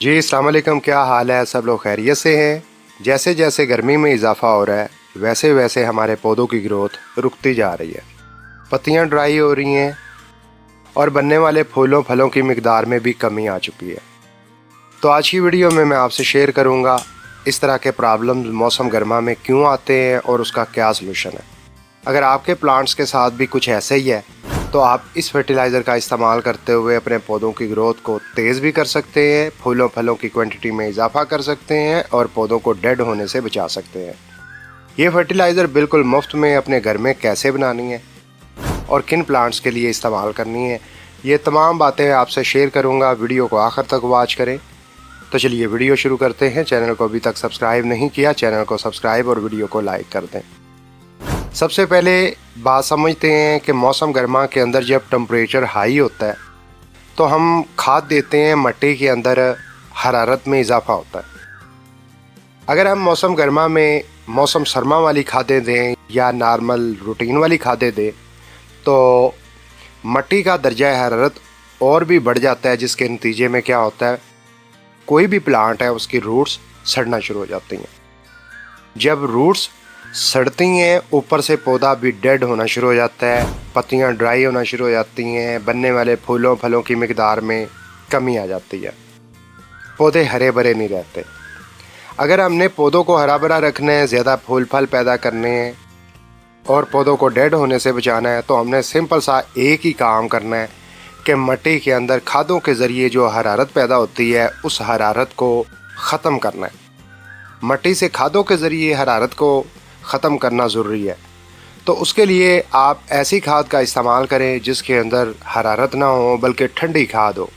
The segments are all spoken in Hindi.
जी अस्सलाम वालेकुम, क्या हाल है? सब लोग खैरियत से हैं। जैसे जैसे गर्मी में इजाफा हो रहा है वैसे वैसे हमारे पौधों की ग्रोथ रुकती जा रही है। पत्तियां ड्राई हो रही हैं और बनने वाले फूलों फलों की मिकदार में भी कमी आ चुकी है। तो आज की वीडियो में मैं आपसे शेयर करूंगा इस तरह के प्रॉब्लम्स मौसम गर्मा में क्यों आते हैं और उसका क्या सलूशन है। अगर आपके प्लांट्स के साथ भी कुछ ऐसे ही है तो आप इस फर्टिलाइज़र का इस्तेमाल करते हुए अपने पौधों की ग्रोथ को तेज़ भी कर सकते हैं, फूलों फलों की क्वांटिटी में इजाफा कर सकते हैं और पौधों को डेड होने से बचा सकते हैं। ये फर्टिलाइज़र बिल्कुल मुफ्त में अपने घर में कैसे बनानी है और किन प्लांट्स के लिए इस्तेमाल करनी है, ये तमाम बातें आपसे शेयर करूँगा। वीडियो को आखिर तक वॉच करें। तो चलिए वीडियो शुरू करते हैं। चैनल को अभी तक सब्सक्राइब नहीं किया, चैनल को सब्सक्राइब और वीडियो को लाइक कर दें। सबसे पहले बात समझते हैं कि मौसम गर्मा के अंदर जब टेम्परेचर हाई होता है तो हम खाद देते हैं, मिट्टी के अंदर हरारत में इजाफा होता है। अगर हम मौसम गर्मा में मौसम सरमा वाली खादें दें या नॉर्मल रूटीन वाली खादें दें तो मिट्टी का दर्जा हरारत और भी बढ़ जाता है, जिसके नतीजे में क्या होता है, कोई भी प्लांट है उसकी रूट्स सड़ना शुरू हो जाती हैं। जब रूट्स सड़ती हैं ऊपर से पौधा भी डेड होना शुरू हो जाता है, पत्तियां ड्राई होना शुरू हो जाती हैं, बनने वाले फूलों फलों की मिकदार में कमी आ जाती है, पौधे हरे भरे नहीं रहते। अगर हमने पौधों को हरा भरा रखना है, ज़्यादा फूल फल पैदा करने हैं और पौधों को डेड होने से बचाना है तो हमने सिंपल सा एक ही काम करना है कि मिट्टी के अंदर खादों के ज़रिए जो हरारत पैदा होती है उस हरारत को ख़त्म करना है। मिट्टी से खादों के ज़रिए हरारत को ख़त्म करना ज़रूरी है। तो उसके लिए आप ऐसी खाद का इस्तेमाल करें जिसके अंदर हरारत ना हो बल्कि ठंडी खाद हो।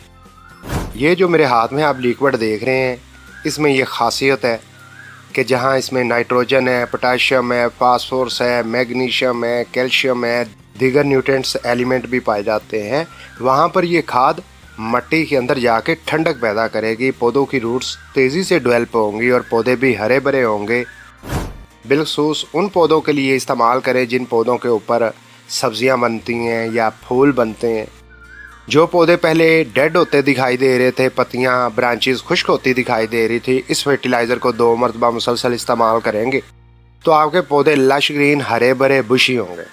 ये जो मेरे हाथ में आप लिक्विड देख रहे हैं इसमें ये ख़ासियत है कि जहाँ इसमें नाइट्रोजन है, पोटाशियम है, फास्फोरस है, मैग्नीशियम है, कैल्शियम है, दीगर न्यूट्रिएंट्स एलिमेंट भी पाए जाते हैं, वहाँ पर ये खाद मिट्टी के अंदर जाके ठंडक पैदा करेगी, पौधों की रूट्स तेज़ी से डेवलप होंगी और पौधे भी हरे भरे होंगे। बिलखसूस उन पौधों के लिए इस्तेमाल करें जिन पौधों के ऊपर सब्जियां बनती हैं या फूल बनते हैं। जो पौधे पहले डेड होते दिखाई दे रहे थे, पत्तियां ब्रांचेस खुश्क होती दिखाई दे रही थी, इस फर्टिलाइज़र को 2 मरतबा मुसलसल इस्तेमाल करेंगे तो आपके पौधे लश ग्रीन हरे भरे बुशी होंगे।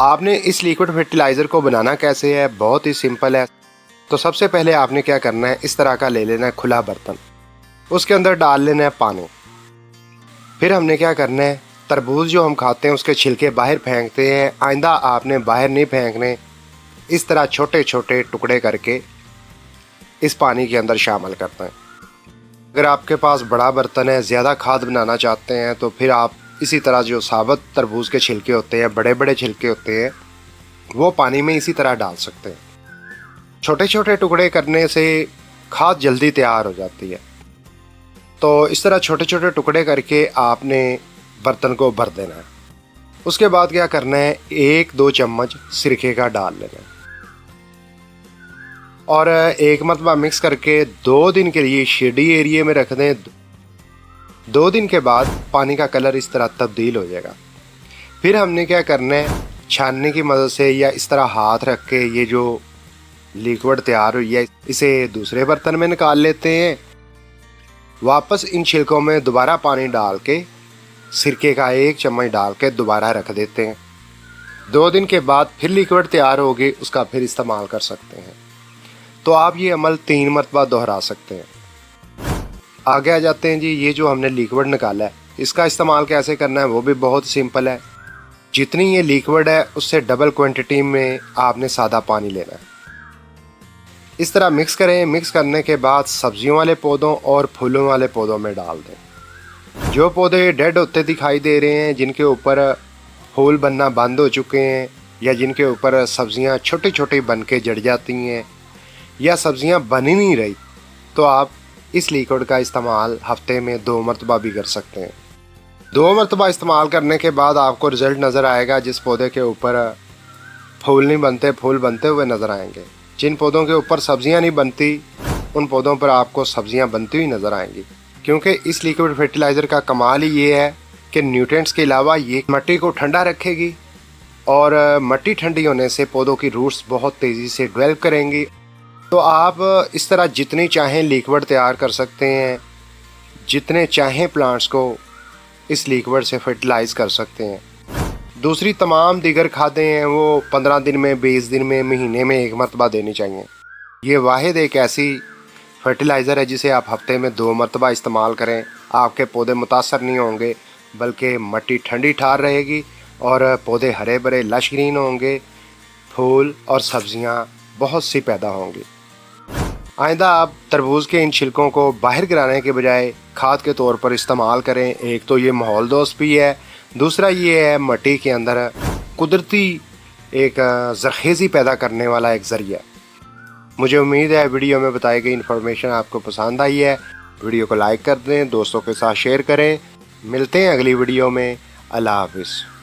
आपने इस लिक्विड फर्टिलाइज़र को बनाना कैसे है, बहुत ही सिंपल है। तो सबसे पहले आपने क्या करना है, इस तरह का ले लेना है खुला बर्तन, उसके अंदर डाल लेना है पानी। फिर हमने क्या करना है, तरबूज जो हम खाते हैं उसके छिलके बाहर फेंकते हैं, आइंदा आपने बाहर नहीं फेंकने, इस तरह छोटे छोटे टुकड़े करके इस पानी के अंदर शामिल करते हैं। अगर आपके पास बड़ा बर्तन है, ज़्यादा खाद बनाना चाहते हैं तो फिर आप इसी तरह जो साबुत तरबूज के छिलके होते हैं, बड़े बड़े छिलके होते हैं, वो पानी में इसी तरह डाल सकते हैं। छोटे छोटे टुकड़े करने से खाद जल्दी तैयार हो जाती है। तो इस तरह छोटे छोटे टुकड़े करके आपने बर्तन को भर देना है। उसके बाद क्या करना है, 1-2 चम्मच सिरके का डाल लेना है और एक मरतबा मिक्स करके 2 दिन के लिए शेडी एरिया में रख दें। 2 दिन के बाद पानी का कलर इस तरह तब्दील हो जाएगा। फिर हमने क्या करना है, छानने की मदद से या इस तरह हाथ रख के ये जो लिक्विड तैयार हुई है इसे दूसरे बर्तन में निकाल लेते हैं। वापस इन छिलकों में दोबारा पानी डाल के सिरके का 1 चम्मच डाल के दोबारा रख देते हैं। 2 दिन के बाद फिर लिक्विड तैयार होगी, उसका फिर इस्तेमाल कर सकते हैं। तो आप ये अमल 3 मरतबा दोहरा सकते हैं। आगे आ जाते हैं जी, ये जो हमने लिक्विड निकाला है इसका इस्तेमाल कैसे करना है वो भी बहुत सिंपल है। जितनी ये लिक्विड है उससे डबल क्वांटिटी में आपने सादा पानी लेना है। इस तरह मिक्स करें। मिक्स करने के बाद सब्जियों वाले पौधों और फूलों वाले पौधों में डाल दें। जो पौधे डेड होते दिखाई दे रहे हैं, जिनके ऊपर फूल बनना बंद हो चुके हैं या जिनके ऊपर सब्जियां छोटी छोटी बन के जड़ जाती हैं या सब्जियां बन ही नहीं रही, तो आप इस लिक्विड का इस्तेमाल हफ्ते में 2 मरतबा भी कर सकते हैं। 2 मरतबा इस्तेमाल करने के बाद आपको रिज़ल्ट नज़र आएगा। जिस पौधे के ऊपर फूल नहीं बनते, फूल बनते हुए नज़र आएंगे। जिन पौधों के ऊपर सब्जियां नहीं बनती उन पौधों पर आपको सब्जियां बनती हुई नज़र आएंगी, क्योंकि इस लिक्विड फर्टिलाइज़र का कमाल ही ये है कि न्यूट्रिएंट्स के अलावा ये मिट्टी को ठंडा रखेगी और मिट्टी ठंडी होने से पौधों की रूट्स बहुत तेज़ी से डेवलप करेंगी तो आप इस तरह जितनी चाहें लिक्विड तैयार कर सकते हैं, जितने चाहें प्लांट्स को इस लिक्विड से फर्टिलाइज कर सकते हैं। दूसरी तमाम दीगर खादें हैं वो 15 दिन में, 20 दिन में, महीने में एक मरतबा देनी चाहिए। ये वाहिद एक ऐसी फर्टिलाइज़र है जिसे आप हफ्ते में 2 मरतबा इस्तेमाल करें। आपके पौधे मुतासर नहीं होंगे, बल्कि मिट्टी ठंडी ठार रहेगी और पौधे हरे भरे लश ग्रीन होंगे, फूल और सब्जियां बहुत सी पैदा होंगी। आइंदा आप तरबूज के इन छिलकों को बाहर गिराने के बजाय खाद के तौर पर इस्तेमाल करें। एक तो ये माहौल दोस्त भी है, दूसरा ये है मिट्टी के अंदर कुदरती एक ज़रख़ेज़ी पैदा करने वाला एक ज़रिया। मुझे उम्मीद है वीडियो में बताई गई इन्फॉर्मेशन आपको पसंद आई है। वीडियो को लाइक कर दें, दोस्तों के साथ शेयर करें। मिलते हैं अगली वीडियो में। अल्लाह हाफ़िज़।